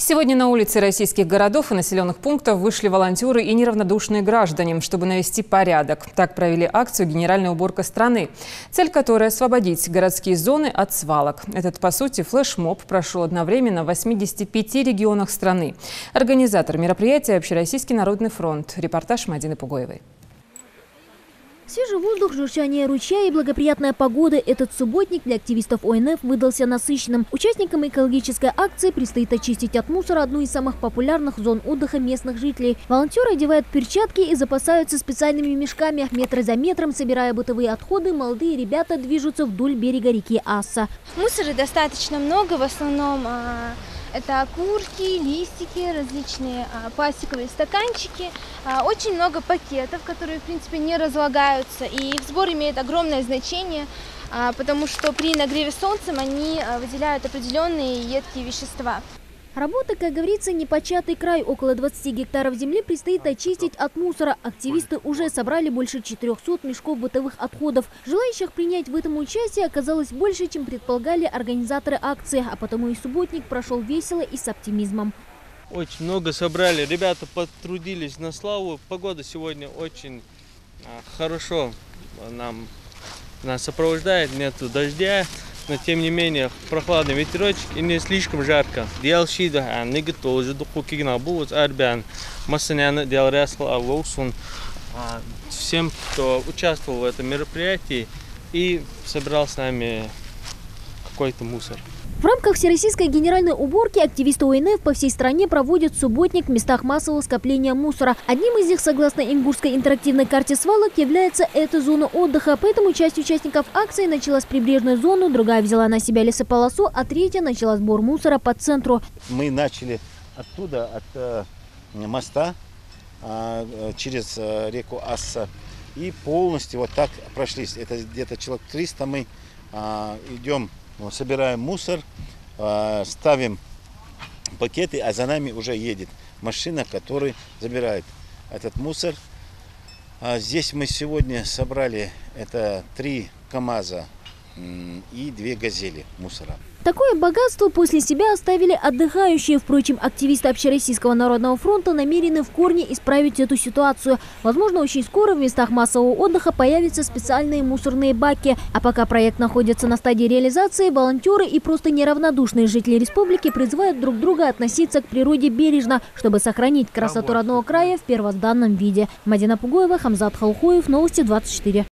Сегодня на улицы российских городов и населенных пунктов вышли волонтеры и неравнодушные граждане, чтобы навести порядок. Так провели акцию «Генеральная уборка страны», цель которой – освободить городские зоны от свалок. Этот, по сути, флешмоб прошел одновременно в 85 регионах страны. Организатор мероприятия – Общероссийский народный фронт. Репортаж Мадины Пугоевой. Свежий воздух, журчание ручья и благоприятная погода. Этот субботник для активистов ОНФ выдался насыщенным. Участникам экологической акции предстоит очистить от мусора одну из самых популярных зон отдыха местных жителей. Волонтеры одевают перчатки и запасаются специальными мешками. Метр за метром, собирая бытовые отходы, молодые ребята движутся вдоль берега реки Асса. Мусора достаточно много, в основном это окурки, листики, различные пластиковые стаканчики. Очень много пакетов, которые, в принципе, не разлагаются. И их сбор имеет огромное значение, потому что при нагреве солнцем они выделяют определенные едкие вещества. Работа, как говорится, непочатый край. Около 20 гектаров земли предстоит очистить от мусора. Активисты уже собрали больше 400 мешков бытовых отходов. Желающих принять в этом участие оказалось больше, чем предполагали организаторы акции. А потому и субботник прошел весело и с оптимизмом. Очень много собрали. Ребята потрудились на славу. Погода сегодня очень хорошо нас сопровождает. Нету дождя. Но тем не менее прохладный ветерочек и не слишком жарко. Всем, кто участвовал в этом мероприятии и собирал с нами какой-то мусор. В рамках всероссийской генеральной уборки активисты ОНФ по всей стране проводят субботник в местах массового скопления мусора. Одним из них, согласно Ингушской интерактивной карте свалок, является эта зона отдыха. Поэтому часть участников акции начала с прибрежной зоны, другая взяла на себя лесополосу, а третья начала сбор мусора по центру. Мы начали оттуда, от моста через реку Асса, и полностью вот так прошлись. Это где-то человек 300 мы идем. Собираем мусор, ставим пакеты, а за нами уже едет машина, которая забирает этот мусор. Здесь мы сегодня собрали 3 КАМАЗа и 2 газели мусора. Такое богатство после себя оставили отдыхающие. Впрочем, активисты Общероссийского народного фронта намерены в корне исправить эту ситуацию. Возможно, очень скоро в местах массового отдыха появятся специальные мусорные баки. А пока проект находится на стадии реализации, волонтеры и просто неравнодушные жители республики призывают друг друга относиться к природе бережно, чтобы сохранить красоту родного края в первозданном виде. Мадина Пугоева, Хамзат Халхоев, Новости 24.